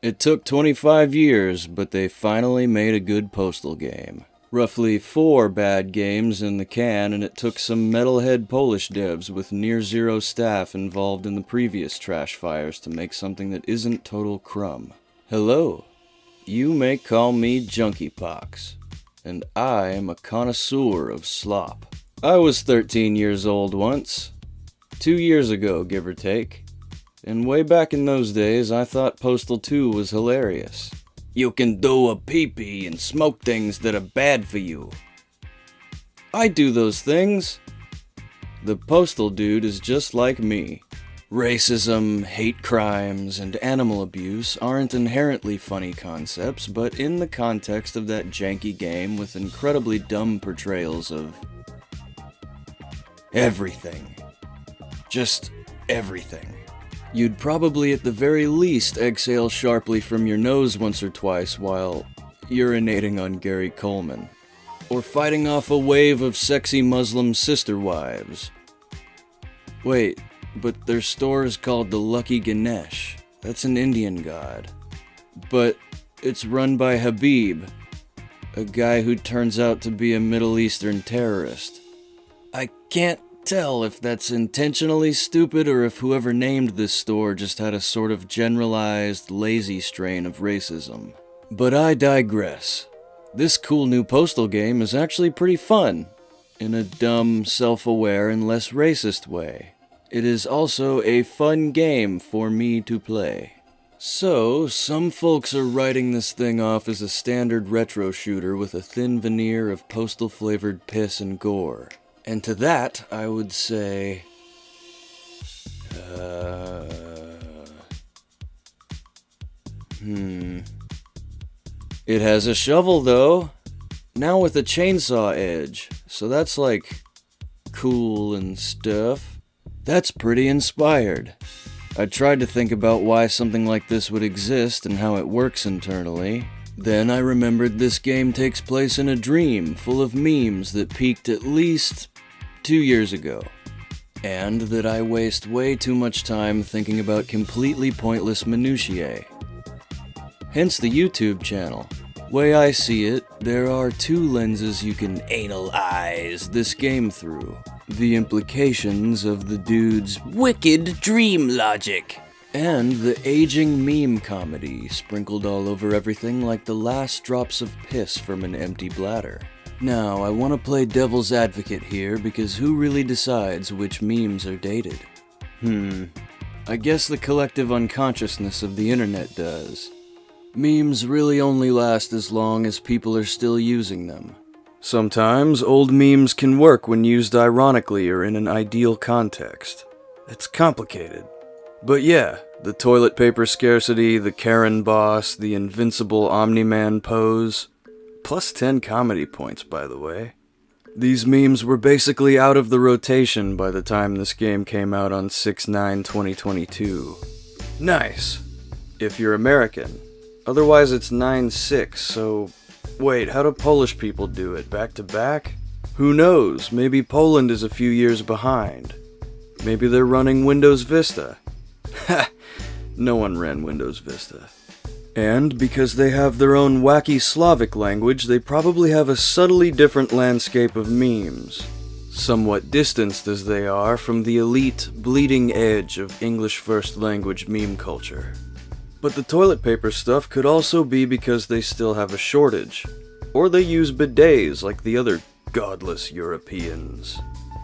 It took 25 years, but they finally made a good Postal game. Roughly 4 bad games in the can, and it took some metalhead Polish devs with near-zero staff involved in the previous trash fires to make something that isn't total crumb. Hello, you may call me Junkie Pox, and I am a connoisseur of slop. I was 13 years old once, 2 years ago, give or take. And way back in those days, I thought Postal 2 was hilarious. You can do a pee-pee and smoke things that are bad for you. I do those things. The Postal dude is just like me. Racism, hate crimes, and animal abuse aren't inherently funny concepts, but in the context of that janky game with incredibly dumb portrayals of everything. Just everything. You'd probably at the very least exhale sharply from your nose once or twice while urinating on Gary Coleman. Or fighting off a wave of sexy Muslim sister wives. Wait, but their store is called the Lucky Ganesh. That's an Indian god. But it's run by Habib, a guy who turns out to be a Middle Eastern terrorist. I can't tell if that's intentionally stupid or if whoever named this store just had a sort of generalized, lazy strain of racism. But I digress. This cool new Postal game is actually pretty fun, in a dumb, self-aware, and less racist way. It is also a fun game for me to play. So, some folks are writing this thing off as a standard retro shooter with a thin veneer of Postal-flavored piss and gore. And to that, I would say... It has a shovel, though. Now with a chainsaw edge. So that's like... cool and stuff. That's pretty inspired. I tried to think about why something like this would exist and how it works internally. Then I remembered this game takes place in a dream full of memes that peaked at least 2 years ago. And that I waste way too much time thinking about completely pointless minutiae. Hence the YouTube channel. Way I see it, there are 2 lenses you can analyze this game through. The implications of the dude's wicked dream logic. And the aging meme comedy sprinkled all over everything like the last drops of piss from an empty bladder. Now, I want to play devil's advocate here because who really decides which memes are dated? I guess the collective unconsciousness of the internet does. Memes really only last as long as people are still using them. Sometimes old memes can work when used ironically or in an ideal context. It's complicated. But yeah, the toilet paper scarcity, the Karen boss, the invincible Omni-Man pose. Plus 10 comedy points, by the way. These memes were basically out of the rotation by the time this game came out on 6/9/2022. Nice. If you're American. Otherwise it's 9/6, so... Wait, how do Polish people do it? Back to back? Who knows? Maybe Poland is a few years behind. Maybe they're running Windows Vista. Ha! No one ran Windows Vista. And because they have their own wacky Slavic language, they probably have a subtly different landscape of memes. Somewhat distanced as they are from the elite, bleeding edge of English first language meme culture. But the toilet paper stuff could also be because they still have a shortage. Or they use bidets like the other godless Europeans.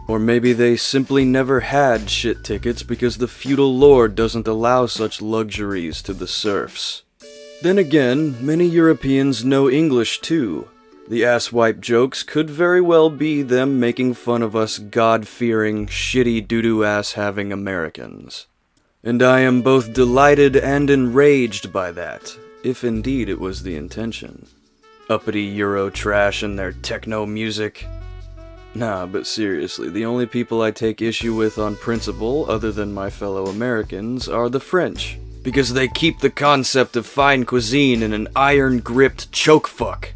Or maybe they simply never had shit tickets because the feudal lord doesn't allow such luxuries to the serfs. Then again, many Europeans know English too. The asswipe jokes could very well be them making fun of us God-fearing, shitty doo-doo ass-having Americans. And I am both delighted and enraged by that, if indeed it was the intention. Uppity Euro trash and their techno music. Nah, but seriously, the only people I take issue with on principle, other than my fellow Americans, are the French. Because they keep the concept of fine cuisine in an iron-gripped chokefuck.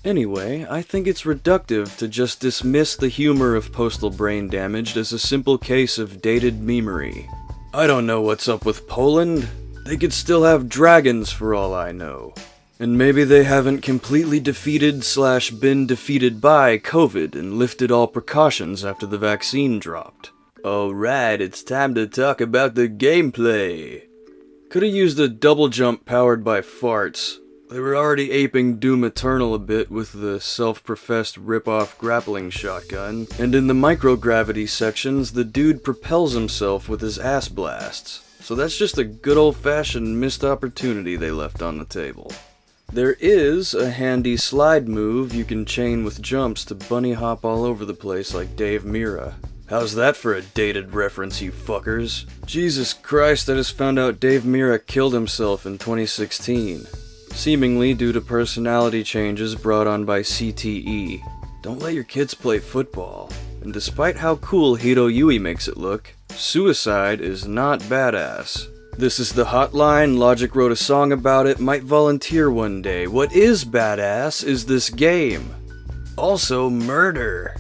Anyway, I think it's reductive to just dismiss the humor of Postal Brain Damaged as a simple case of dated memery. I don't know what's up with Poland. They could still have dragons for all I know. And maybe they haven't completely defeated/been defeated by COVID and lifted all precautions after the vaccine dropped. Alright, it's time to talk about the gameplay. Could've used a double jump powered by farts. They were already aping Doom Eternal a bit with the self-professed rip-off grappling shotgun, and in the microgravity sections, the dude propels himself with his ass blasts. So that's just a good old-fashioned missed opportunity they left on the table. There is a handy slide move you can chain with jumps to bunny hop all over the place like Dave Mirra. How's that for a dated reference, you fuckers? Jesus Christ, I just found out Dave Mirra killed himself in 2016. Seemingly due to personality changes brought on by CTE. Don't let your kids play football. And despite how cool Hiro Yui makes it look, suicide is not badass. This is the hotline, Logic wrote a song about it, might volunteer one day. What is badass is this game. Also murder.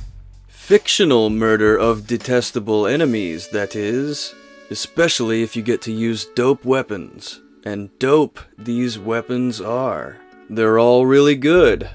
Fictional murder of detestable enemies, that is. Especially if you get to use dope weapons. And dope these weapons are. They're all really good.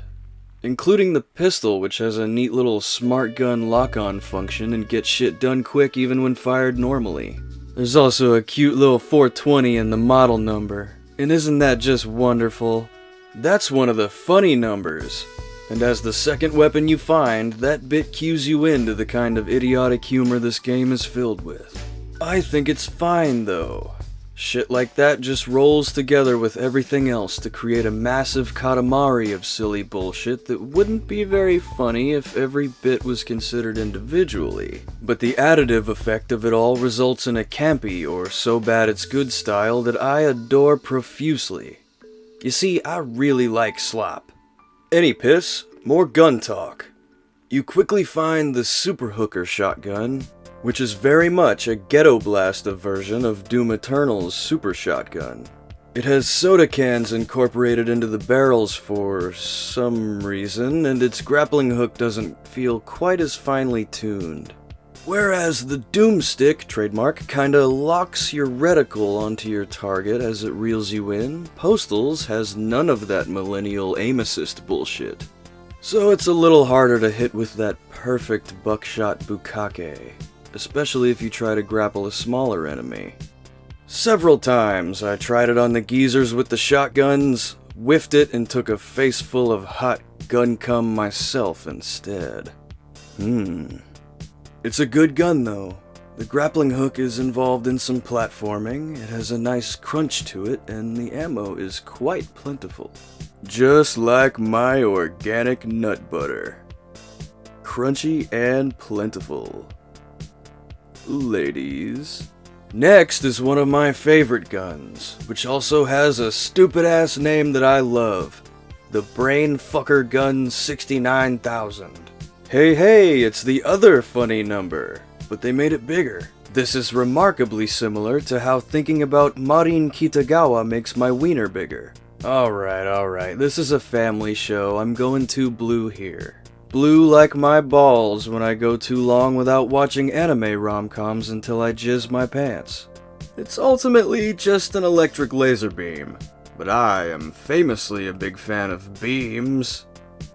Including the pistol, which has a neat little smart gun lock-on function and gets shit done quick even when fired normally. There's also a cute little 420 in the model number. And isn't that just wonderful? That's one of the funny numbers. And as the second weapon you find, that bit cues you into the kind of idiotic humor this game is filled with. I think it's fine though. Shit like that just rolls together with everything else to create a massive katamari of silly bullshit that wouldn't be very funny if every bit was considered individually. But the additive effect of it all results in a campy or so bad it's good style that I adore profusely. You see, I really like slop. Any piss, more gun talk. You quickly find the Super Hooker shotgun, which is very much a Ghetto Blaster version of Doom Eternal's Super Shotgun. It has soda cans incorporated into the barrels for some reason, and its grappling hook doesn't feel quite as finely tuned. Whereas the Doomstick, trademark, kinda locks your reticle onto your target as it reels you in, Postal's has none of that millennial aim assist bullshit. So it's a little harder to hit with that perfect buckshot bukkake. Especially if you try to grapple a smaller enemy. Several times I tried it on the geezers with the shotguns, whiffed it, and took a face full of hot gun cum myself instead. It's a good gun though. The grappling hook is involved in some platforming, it has a nice crunch to it, and the ammo is quite plentiful. Just like my organic nut butter. Crunchy and plentiful. Ladies. Next is one of my favorite guns, which also has a stupid-ass name that I love. The Brainfucker Gun 69,000. Hey, it's the other funny number, but they made it bigger. This is remarkably similar to how thinking about Marin Kitagawa makes my wiener bigger. Alright, this is a family show, I'm going too blue here. Blue like my balls when I go too long without watching anime rom-coms until I jizz my pants. It's ultimately just an electric laser beam, but I am famously a big fan of beams.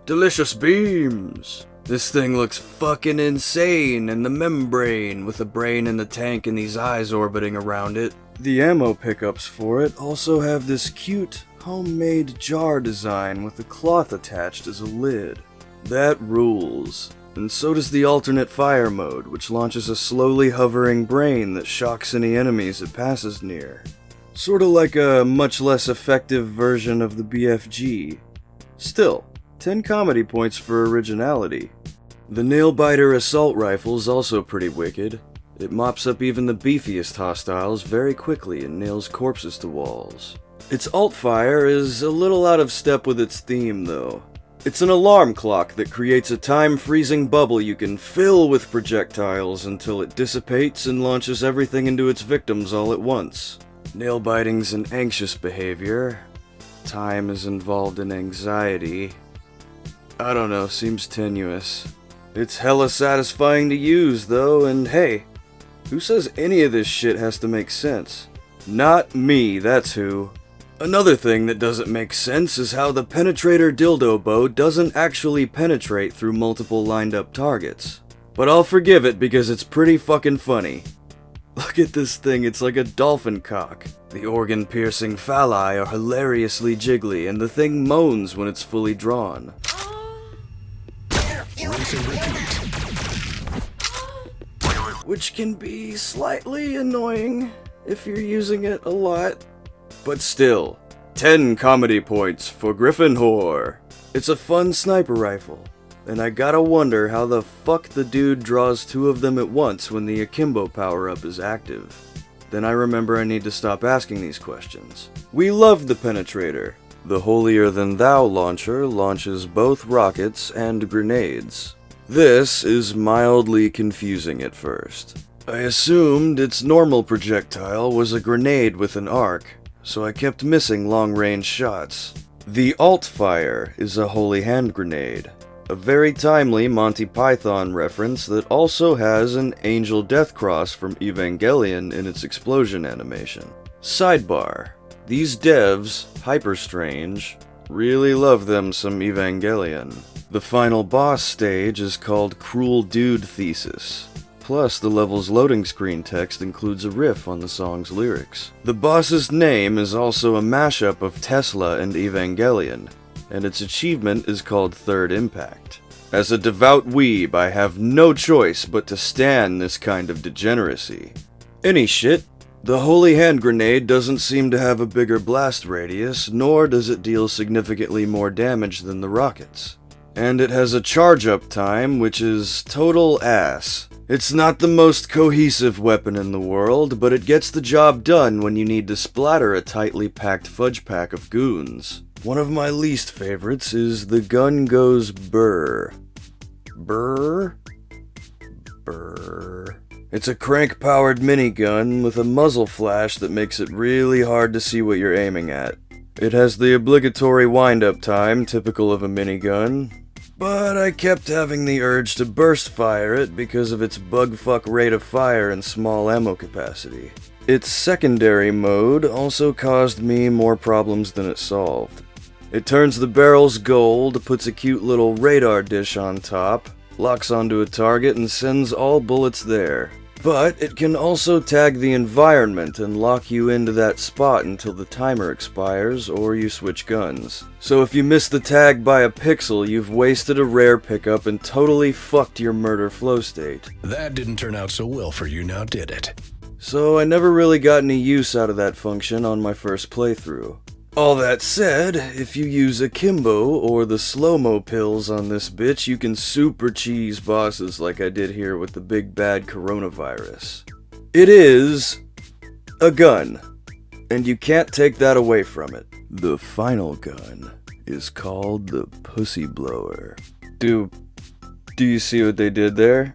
Delicious beams! This thing looks fucking insane in the membrane with a brain in the tank and these eyes orbiting around it. The ammo pickups for it also have this cute, homemade jar design with a cloth attached as a lid. That rules. And so does the alternate fire mode, which launches a slowly hovering brain that shocks any enemies it passes near. Sorta like a much less effective version of the BFG. Still, 10 comedy points for originality. The nail-biter assault rifle's also pretty wicked. It mops up even the beefiest hostiles very quickly and nails corpses to walls. Its alt-fire is a little out of step with its theme, though. It's an alarm clock that creates a time-freezing bubble you can fill with projectiles until it dissipates and launches everything into its victims all at once. Nail-biting's an anxious behavior. Time is involved in anxiety. I don't know, seems tenuous. It's hella satisfying to use, though, and hey, who says any of this shit has to make sense? Not me, that's who. Another thing that doesn't make sense is how the penetrator dildo bow doesn't actually penetrate through multiple lined up targets. But I'll forgive it because it's pretty fucking funny. Look at this thing, it's like a dolphin cock. The organ-piercing phalli are hilariously jiggly, and the thing moans when it's fully drawn. Which can be slightly annoying if you're using it a lot. But still, 10 comedy points for Gryffindor. It's a fun sniper rifle, and I gotta wonder how the fuck the dude draws 2 of them at once when the akimbo power-up is active. Then I remember I need to stop asking these questions. We love the penetrator. The holier-than-thou launcher launches both rockets and grenades. This is mildly confusing at first. I assumed its normal projectile was a grenade with an arc, so I kept missing long-range shots. The alt-fire is a holy hand grenade, a very timely Monty Python reference that also has an angel death cross from Evangelion in its explosion animation. Sidebar: these devs, HYPERSTRANGE, really love them some Evangelion. The final boss stage is called Cruel Dude Thesis. Plus, the level's loading screen text includes a riff on the song's lyrics. The boss's name is also a mashup of Tesla and Evangelion, and its achievement is called Third Impact. As a devout weeb, I have no choice but to stan this kind of degeneracy. Any shit, the holy hand grenade doesn't seem to have a bigger blast radius, nor does it deal significantly more damage than the rockets. And it has a charge-up time, which is total ass. It's not the most cohesive weapon in the world, but it gets the job done when you need to splatter a tightly packed fudge pack of goons. One of my least favorites is the gun goes burr. Burr? Burr. It's a crank-powered minigun with a muzzle flash that makes it really hard to see what you're aiming at. It has the obligatory wind-up time, typical of a minigun, but I kept having the urge to burst fire it because of its bugfuck rate of fire and small ammo capacity. Its secondary mode also caused me more problems than it solved. It turns the barrels gold, puts a cute little radar dish on top, locks onto a target, and sends all bullets there. But it can also tag the environment and lock you into that spot until the timer expires or you switch guns. So if you miss the tag by a pixel, you've wasted a rare pickup and totally fucked your murder flow state. That didn't turn out so well for you now, did it? So I never really got any use out of that function on my first playthrough. All that said, if you use Akimbo or the slow-mo pills on this bitch, you can super cheese bosses like I did here with the big bad coronavirus. It is a gun, and you can't take that away from it. The final gun is called the Pussy Blower. Do you see what they did there?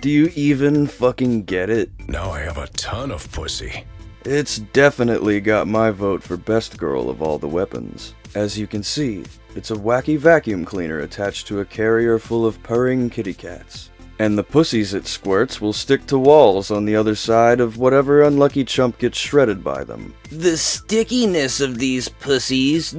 Do you even fucking get it? Now I have a ton of pussy. It's definitely got my vote for best girl of all the weapons. As you can see, it's a wacky vacuum cleaner attached to a carrier full of purring kitty cats. And the pussies it squirts will stick to walls on the other side of whatever unlucky chump gets shredded by them. The stickiness of these pussies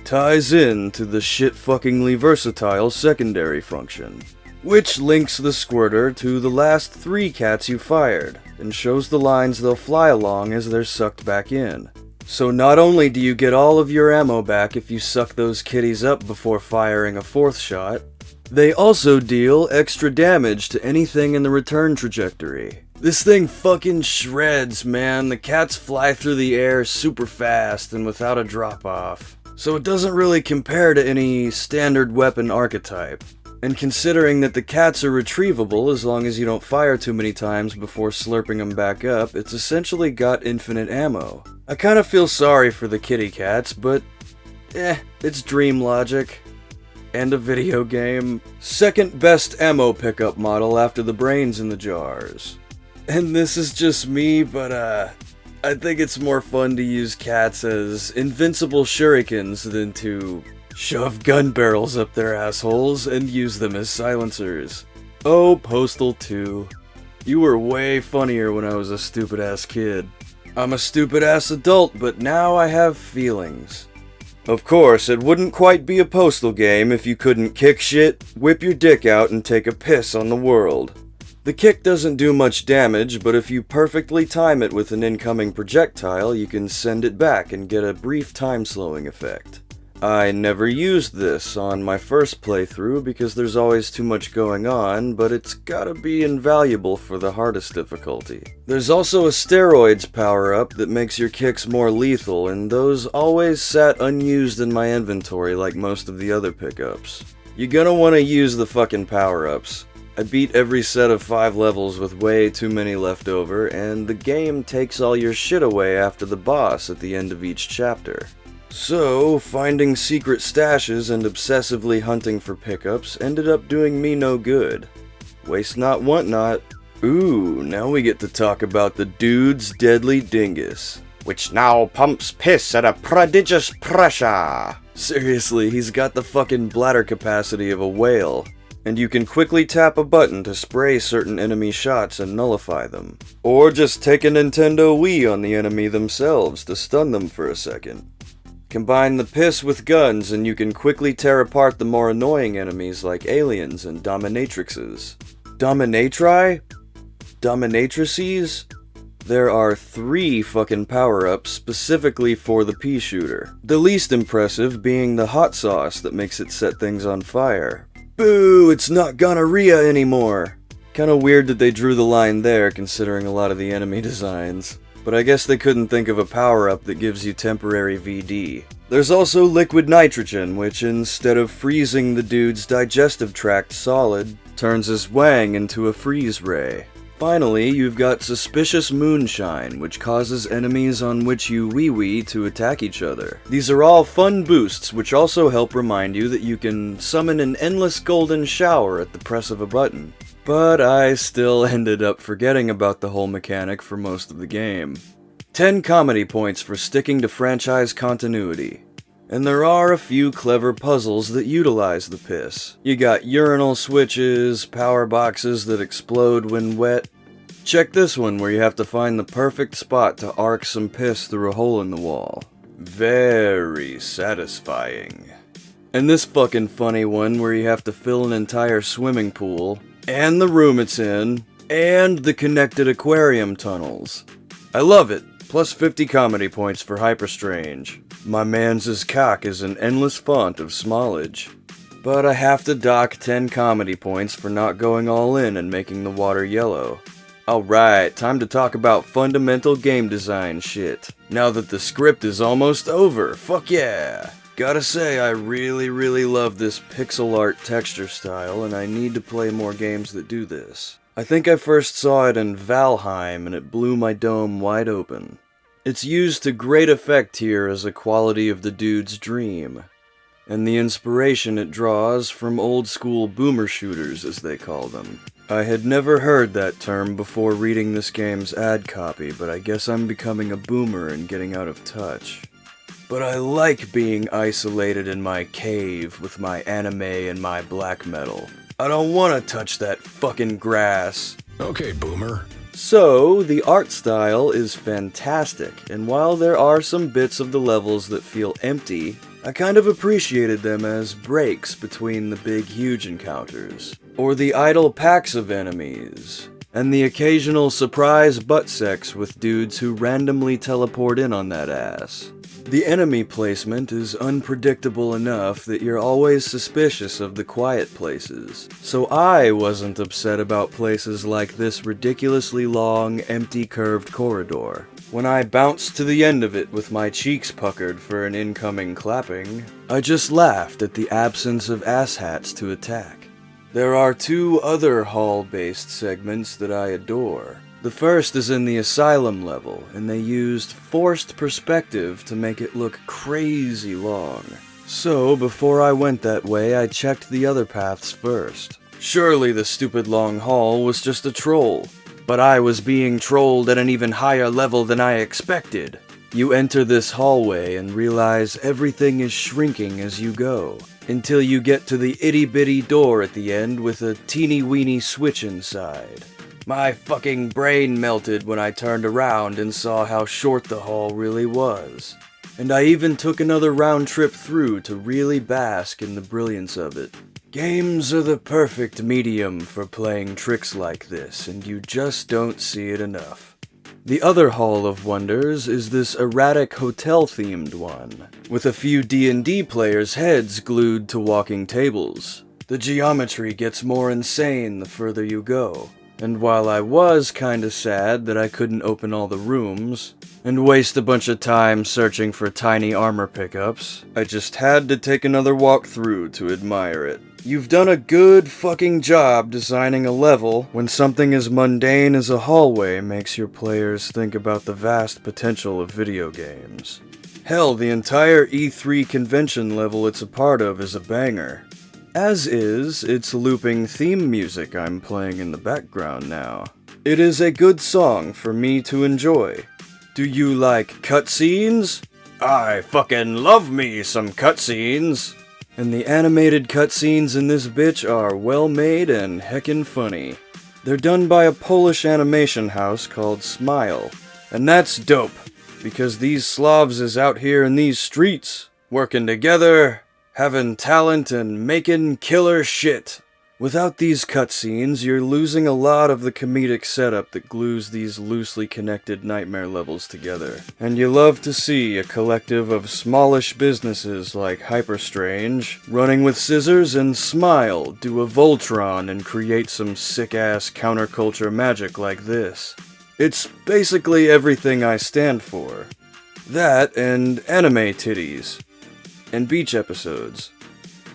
Ties in to the shit-fuckingly versatile secondary function, which links the squirter to the last 3 cats you fired, and shows the lines they'll fly along as they're sucked back in. So not only do you get all of your ammo back if you suck those kitties up before firing a 4th shot, they also deal extra damage to anything in the return trajectory. This thing fucking shreds, man. The cats fly through the air super fast and without a drop-off. So it doesn't really compare to any standard weapon archetype. And considering that the cats are retrievable as long as you don't fire too many times before slurping them back up, it's essentially got infinite ammo. I kind of feel sorry for the kitty cats, but it's dream logic. And a video game. Second best ammo pickup model after the brains in the jars. And this is just me, but I think it's more fun to use cats as invincible shurikens than to shove gun barrels up their assholes and use them as silencers. Oh, Postal 2. You were way funnier when I was a stupid-ass kid. I'm a stupid-ass adult, but now I have feelings. Of course, it wouldn't quite be a Postal game if you couldn't kick shit, whip your dick out, and take a piss on the world. The kick doesn't do much damage, but if you perfectly time it with an incoming projectile, you can send it back and get a brief time-slowing effect. I never used this on my first playthrough because there's always too much going on, but it's gotta be invaluable for the hardest difficulty. There's also a steroids power-up that makes your kicks more lethal, and those always sat unused in my inventory like most of the other pickups. You're gonna want to use the fucking power-ups. I beat every set of 5 levels with way too many left over, and the game takes all your shit away after the boss at the end of each chapter. So, finding secret stashes and obsessively hunting for pickups ended up doing me no good. Waste not, want not. Ooh, now we get to talk about the dude's deadly dingus, which now pumps piss at a prodigious pressure. Seriously, he's got the fucking bladder capacity of a whale, and you can quickly tap a button to spray certain enemy shots and nullify them. Or just take a Nintendo Wii on the enemy themselves to stun them for a second. Combine the piss with guns and you can quickly tear apart the more annoying enemies like aliens and dominatrixes. Dominatri? Dominatrices? There are 3 fucking power-ups specifically for the pea shooter. The least impressive being the hot sauce that makes it set things on fire. Boo, it's not gonorrhea anymore! Kinda weird that they drew the line there considering a lot of the enemy designs. But I guess they couldn't think of a power-up that gives you temporary VD. There's also liquid nitrogen, which instead of freezing the dude's digestive tract solid, turns his wang into a freeze ray. Finally, you've got suspicious moonshine, which causes enemies on which you wee-wee to attack each other. These are all fun boosts, which also help remind you that you can summon an endless golden shower at the press of a button. But I still ended up forgetting about the whole mechanic for most of the game. 10 comedy points for sticking to franchise continuity. And there are a few clever puzzles that utilize the piss. You got urinal switches, power boxes that explode when wet. Check this one where you have to find the perfect spot to arc some piss through a hole in the wall. Very satisfying. And this fucking funny one where you have to fill an entire swimming pool, and the room it's in, and the connected aquarium tunnels. I love it. Plus 50 comedy points for HYPERSTRANGE. My man's cock is an endless font of smallage. But I have to dock 10 comedy points for not going all in and making the water yellow. Alright, time to talk about fundamental game design shit. Now that the script is almost over, fuck yeah! Gotta say, I really love this pixel art texture style, and I need to play more games that do this. I think I first saw it in Valheim, and it blew my dome wide open. It's used to great effect here as a quality of the dude's dream, and the inspiration it draws from old school boomer shooters, as they call them. I had never heard that term before reading this game's ad copy, but I guess I'm becoming a boomer and getting out of touch. But I like being isolated in my cave with my anime and my black metal. I don't want to touch that fucking grass. Okay, boomer. So, the art style is fantastic, and while there are some bits of the levels that feel empty, I kind of appreciated them as breaks between the big huge encounters, or the idle packs of enemies, and the occasional surprise butt sex with dudes who randomly teleport in on that ass. The enemy placement is unpredictable enough that you're always suspicious of the quiet places, so I wasn't upset about places like this ridiculously long, empty curved corridor. When I bounced to the end of it with my cheeks puckered for an incoming clapping, I just laughed at the absence of asshats to attack. There are 2 other hall-based segments that I adore. The first is in the asylum level, and they used forced perspective to make it look crazy long. So, before I went that way, I checked the other paths first. Surely the stupid long hall was just a troll. But I was being trolled at an even higher level than I expected. You enter this hallway and realize everything is shrinking as you go, until you get to the itty-bitty door at the end with a teeny-weeny switch inside. My fucking brain melted when I turned around and saw how short the hall really was. And I even took another round trip through to really bask in the brilliance of it. Games are the perfect medium for playing tricks like this, and you just don't see it enough. The other Hall of Wonders is this erratic hotel-themed one, with a few D&D players' heads glued to walking tables. The geometry gets more insane the further you go, and while I was kinda sad that I couldn't open all the rooms, and waste a bunch of time searching for tiny armor pickups, I just had to take another walk through to admire it. You've done a good fucking job designing a level when something as mundane as a hallway makes your players think about the vast potential of video games. Hell, the entire E3 convention level it's a part of is a banger. As is its looping theme music I'm playing in the background now. It is a good song for me to enjoy. Do you like cutscenes? I fucking love me some cutscenes! And the animated cutscenes in this bitch are well made and heckin' funny. They're done by a Polish animation house called Smile. And that's dope, because these Slavs is out here in these streets, working together, having talent and making killer shit. Without these cutscenes, you're losing a lot of the comedic setup that glues these loosely connected nightmare levels together. And you love to see a collective of smallish businesses like HYPERSTRANGE running with scissors and Smile do a Voltron and create some sick-ass counterculture magic like this. It's basically everything I stand for. That and anime titties. And beach episodes.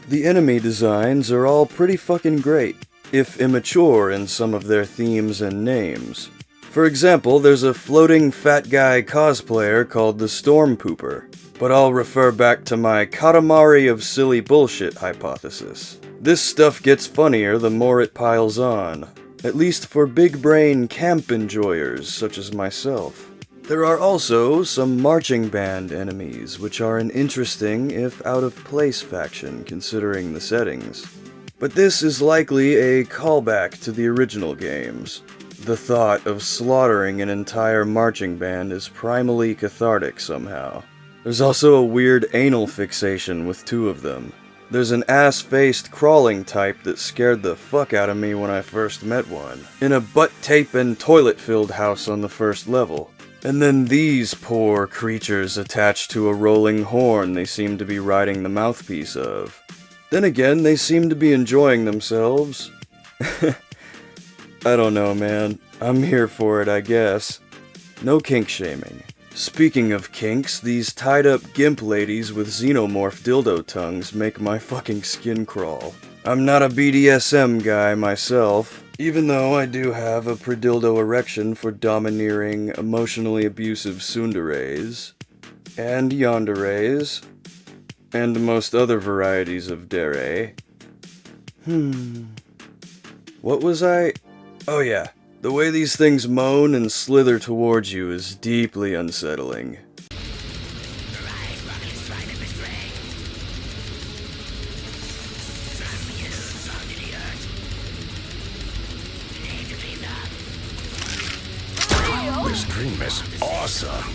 The enemy designs are all pretty fucking great, if immature in some of their themes and names. For example, there's a floating fat guy cosplayer called the Storm Pooper, but I'll refer back to my Katamari of silly bullshit hypothesis. This stuff gets funnier the more it piles on, at least for big brain camp enjoyers such as myself. There are also some marching band enemies, which are an interesting, if out-of-place faction considering the settings. But this is likely a callback to the original games. The thought of slaughtering an entire marching band is primally cathartic somehow. There's also a weird anal fixation with two of them. There's an ass-faced crawling type that scared the fuck out of me when I first met one, in a butt tape and toilet-filled house on the first level. And then these poor creatures attached to a rolling horn they seem to be riding the mouthpiece of. Then again, they seem to be enjoying themselves. I don't know, man. I'm here for it, I guess. No kink shaming. Speaking of kinks, these tied-up gimp ladies with xenomorph dildo tongues make my fucking skin crawl. I'm not a BDSM guy myself, even though I do have a predildo erection for domineering, emotionally abusive tsunderes, and yanderes, and most other varieties of dere. What was I? Oh yeah, the way these things moan and slither towards you is deeply unsettling. This dream is awesome.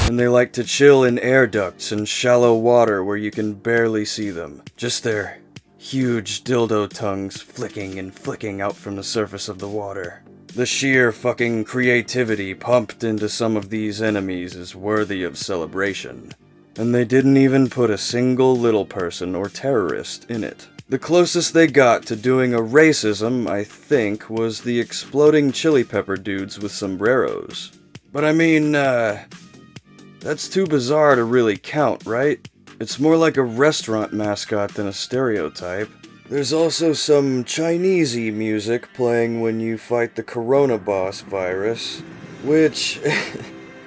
And they like to chill in air ducts and shallow water where you can barely see them. Just their huge dildo tongues flicking and flicking out from the surface of the water. The sheer fucking creativity pumped into some of these enemies is worthy of celebration. And they didn't even put a single little person or terrorist in it. The closest they got to doing a racism, I think, was the exploding chili pepper dudes with sombreros. But I mean, that's too bizarre to really count, right? It's more like a restaurant mascot than a stereotype. There's also some Chinesey music playing when you fight the Corona boss virus, which,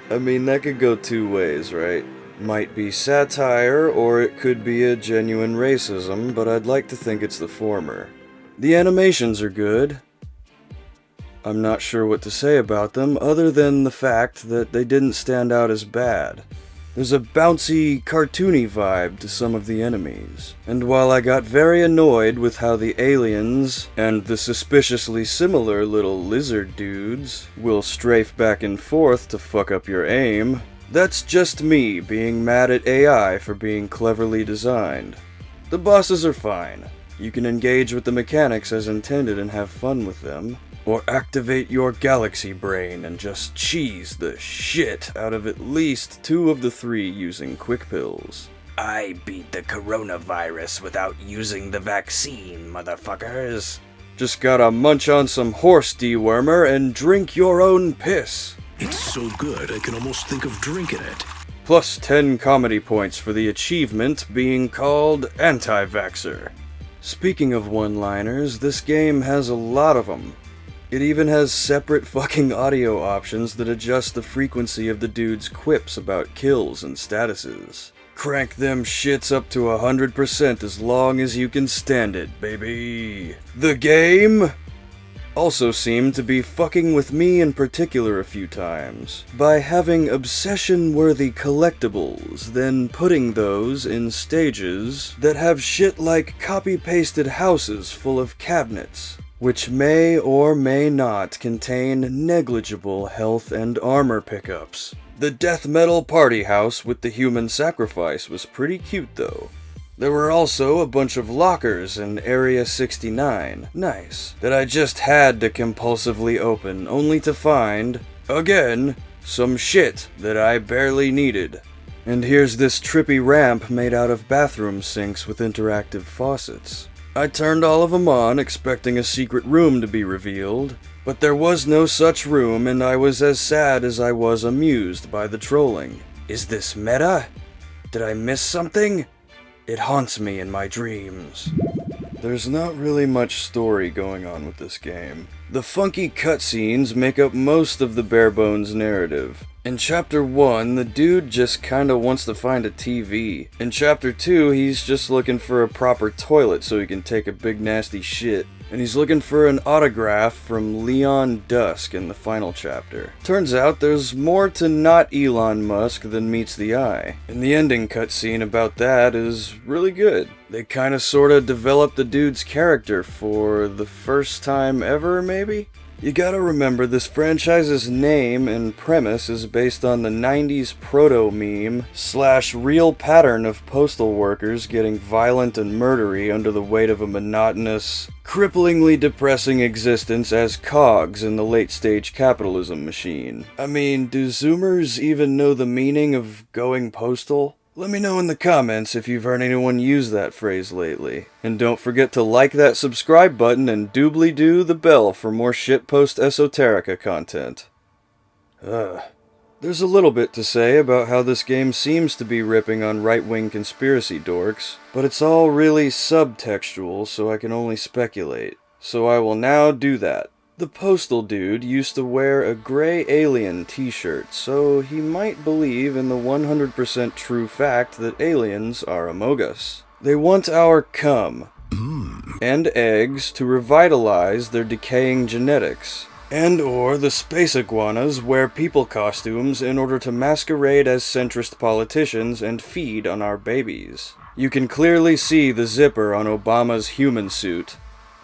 I mean, that could go two ways, right? Might be satire, or it could be a genuine racism, but I'd like to think it's the former. The animations are good. I'm not sure what to say about them, other than the fact that they didn't stand out as bad. There's a bouncy, cartoony vibe to some of the enemies. And while I got very annoyed with how the aliens and the suspiciously similar little lizard dudes will strafe back and forth to fuck up your aim, that's just me being mad at AI for being cleverly designed. The bosses are fine. You can engage with the mechanics as intended and have fun with them. Or activate your galaxy brain and just cheese the shit out of at least 2 of the 3 using quick pills. I beat the coronavirus without using the vaccine, motherfuckers. Just gotta munch on some horse dewormer and drink your own piss. It's so good I can almost think of drinking it. Plus 10 comedy points for the achievement being called anti-vaxxer. Speaking of one-liners, this game has a lot of them. It even has separate fucking audio options that adjust the frequency of the dude's quips about kills and statuses. Crank them shits up to 100% as long as you can stand it, baby. The game also seemed to be fucking with me in particular a few times, by having obsession-worthy collectibles, then putting those in stages that have shit like copy-pasted houses full of cabinets, which may or may not contain negligible health and armor pickups. The death metal party house with the human sacrifice was pretty cute though. There were also a bunch of lockers in Area 69, nice, that I just had to compulsively open only to find, again, some shit that I barely needed. And here's this trippy ramp made out of bathroom sinks with interactive faucets. I turned all of them on, expecting a secret room to be revealed, but there was no such room and I was as sad as I was amused by the trolling. Is this meta? Did I miss something? It haunts me in my dreams. There's not really much story going on with this game. The funky cutscenes make up most of the bare-bones narrative. In Chapter 1, the dude just kinda wants to find a TV. In Chapter 2, he's just looking for a proper toilet so he can take a big nasty shit. And he's looking for an autograph from Leon Dusk in the final chapter. Turns out there's more to not Elon Musk than meets the eye. And the ending cutscene about that is really good. They kinda sorta developed the dude's character for the first time ever, maybe? You gotta remember this franchise's name and premise is based on the 90s proto-meme / real pattern of postal workers getting violent and murdery under the weight of a monotonous, cripplingly depressing existence as cogs in the late-stage capitalism machine. I mean, do Zoomers even know the meaning of going postal? Let me know in the comments if you've heard anyone use that phrase lately. And don't forget to like that subscribe button and doobly-doo the bell for more shitpost esoterica content. There's a little bit to say about how this game seems to be ripping on right-wing conspiracy dorks, but it's all really subtextual, so I can only speculate. So I will now do that. The Postal dude used to wear a gray alien t-shirt, so he might believe in the 100% true fact that aliens are among us. They want our cum and eggs to revitalize their decaying genetics. And or the space iguanas wear people costumes in order to masquerade as centrist politicians and feed on our babies. You can clearly see the zipper on Obama's human suit.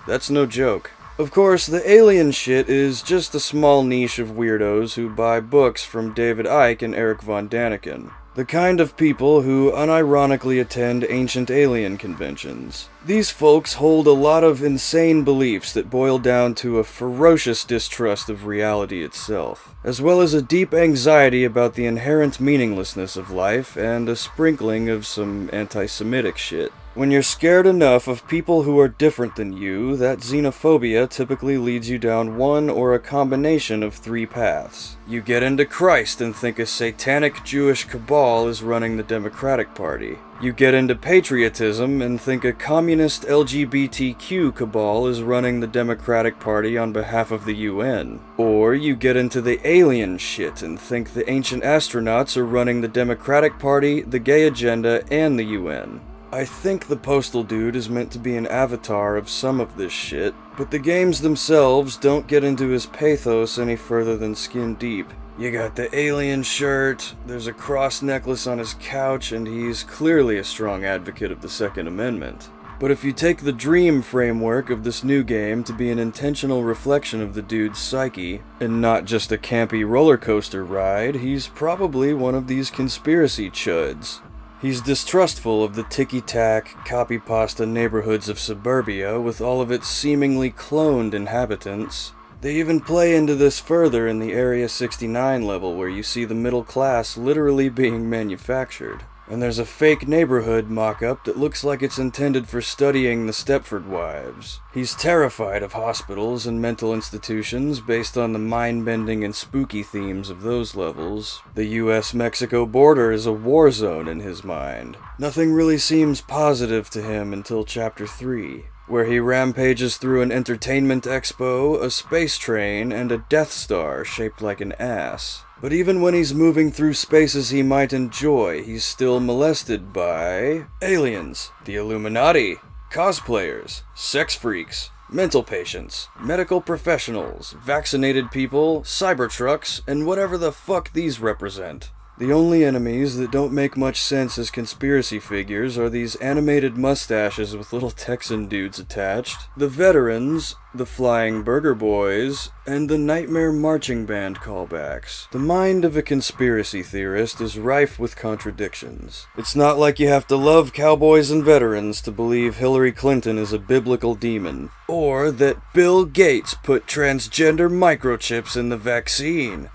That's no joke. Of course, the alien shit is just a small niche of weirdos who buy books from David Icke and Eric Von Daniken. The kind of people who unironically attend ancient alien conventions. These folks hold a lot of insane beliefs that boil down to a ferocious distrust of reality itself, as well as a deep anxiety about the inherent meaninglessness of life and a sprinkling of some anti-Semitic shit. When you're scared enough of people who are different than you, that xenophobia typically leads you down one or a combination of 3 paths. You get into Christ and think a satanic Jewish cabal is running the Democratic Party. You get into patriotism and think a communist LGBTQ cabal is running the Democratic Party on behalf of the UN. Or you get into the alien shit and think the ancient astronauts are running the Democratic Party, the gay agenda, and the UN. I think the Postal dude is meant to be an avatar of some of this shit, but the games themselves don't get into his pathos any further than skin deep. You got the alien shirt, there's a cross necklace on his couch, and he's clearly a strong advocate of the Second Amendment. But if you take the dream framework of this new game to be an intentional reflection of the dude's psyche, and not just a campy roller coaster ride, he's probably one of these conspiracy chuds. He's distrustful of the ticky-tack, copy-pasta neighborhoods of suburbia with all of its seemingly cloned inhabitants. They even play into this further in the Area 69 level where you see the middle class literally being manufactured. And there's a fake neighborhood mock-up that looks like it's intended for studying the Stepford Wives. He's terrified of hospitals and mental institutions based on the mind-bending and spooky themes of those levels. The US-Mexico border is a war zone in his mind. Nothing really seems positive to him until Chapter 3, where he rampages through an entertainment expo, a space train, and a Death Star shaped like an ass. But even when he's moving through spaces he might enjoy, he's still molested by aliens, the Illuminati, cosplayers, sex freaks, mental patients, medical professionals, vaccinated people, cybertrucks, and whatever the fuck these represent. The only enemies that don't make much sense as conspiracy figures are these animated mustaches with little Texan dudes attached, the veterans, the flying burger boys, and the nightmare marching band callbacks. The mind of a conspiracy theorist is rife with contradictions. It's not like you have to love cowboys and veterans to believe Hillary Clinton is a biblical demon, or that Bill Gates put transgender microchips in the vaccine.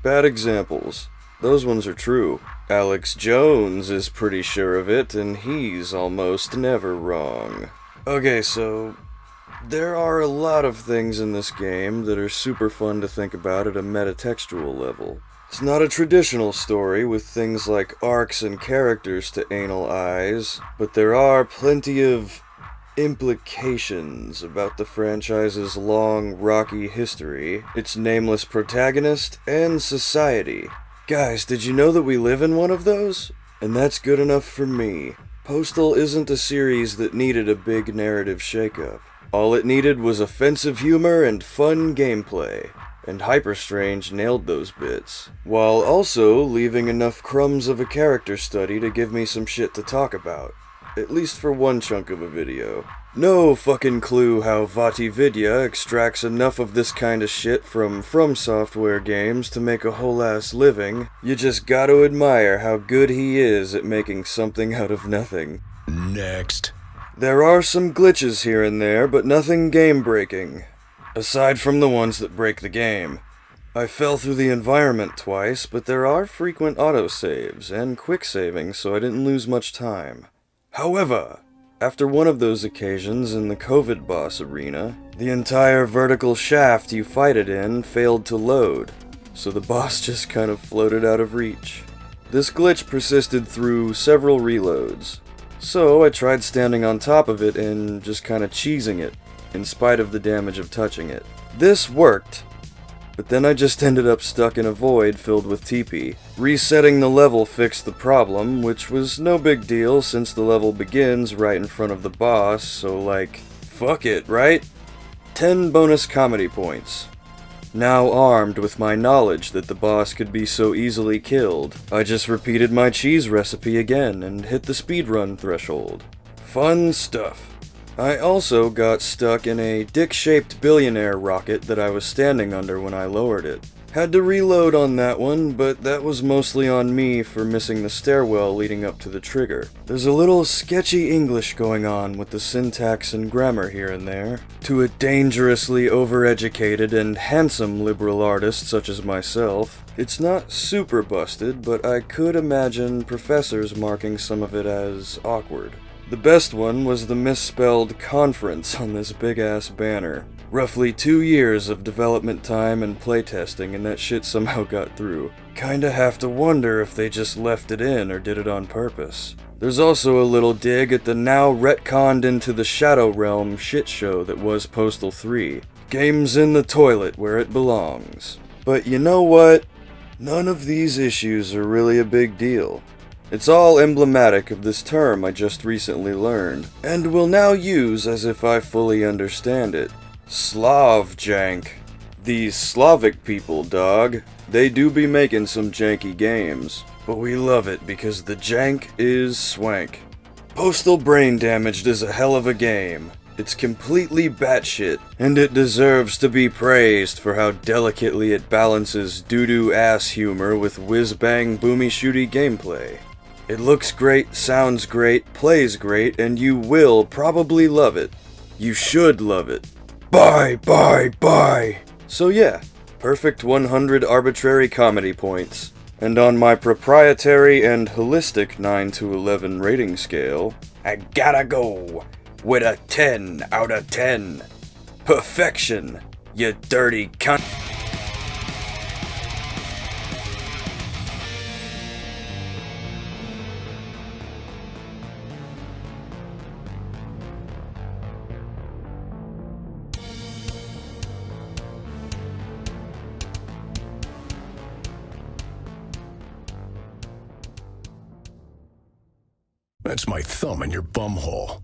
Bad examples. Those ones are true. Alex Jones is pretty sure of it, and he's almost never wrong. Okay, so there are a lot of things in this game that are super fun to think about at a metatextual level. It's not a traditional story with things like arcs and characters to analyze, but there are plenty of implications about the franchise's long, rocky history, its nameless protagonist, and society. Guys, did you know that we live in one of those? And that's good enough for me. Postal isn't a series that needed a big narrative shakeup. All it needed was offensive humor and fun gameplay. And HYPERSTRANGE nailed those bits, while also leaving enough crumbs of a character study to give me some shit to talk about. At least for one chunk of a video. No fucking clue how VatiVidya extracts enough of this kind of shit from Software games to make a whole ass living. You just gotta admire how good he is at making something out of nothing. Next. There are some glitches here and there, but nothing game-breaking. Aside from the ones that break the game. I fell through the environment twice, but there are frequent autosaves and quick saving, so I didn't lose much time. However, after one of those occasions in the COVID boss arena, the entire vertical shaft you fight it in failed to load, so the boss just kind of floated out of reach. This glitch persisted through several reloads, so I tried standing on top of it and just kind of cheesing it, in spite of the damage of touching it. This worked, but then I just ended up stuck in a void filled with TP. Resetting the level fixed the problem, which was no big deal since the level begins right in front of the boss, so like, fuck it, right? 10 bonus comedy points. Now armed with my knowledge that the boss could be so easily killed, I just repeated my cheese recipe again and hit the speedrun threshold. Fun stuff. I also got stuck in a dick-shaped billionaire rocket that I was standing under when I lowered it. Had to reload on that one, but that was mostly on me for missing the stairwell leading up to the trigger. There's a little sketchy English going on with the syntax and grammar here and there. To a dangerously overeducated and handsome liberal artist such as myself, it's not super busted, but I could imagine professors marking some of it as awkward. The best one was the misspelled conference on this big-ass banner. Roughly 2 years of development time and playtesting, and that shit somehow got through. Kinda have to wonder if they just left it in or did it on purpose. There's also a little dig at the now retconned into the Shadow Realm shit show that was Postal 3. Game's in the toilet where it belongs. But you know what? None of these issues are really a big deal. It's all emblematic of this term I just recently learned, and will now use as if I fully understand it. Slav jank. These Slavic people, dog. They do be making some janky games. But we love it because the jank is swank. Postal Brain Damaged is a hell of a game. It's completely batshit, and it deserves to be praised for how delicately it balances doo-doo ass humor with whiz-bang boomy-shooty gameplay. It looks great, sounds great, plays great, and you will probably love it. You should love it. Bye, bye, bye! So yeah, perfect 100 arbitrary comedy points. And on my proprietary and holistic 9 to 11 rating scale, I gotta go with a 10 out of 10. perfection, you dirty cunt. That's my thumb in your bumhole.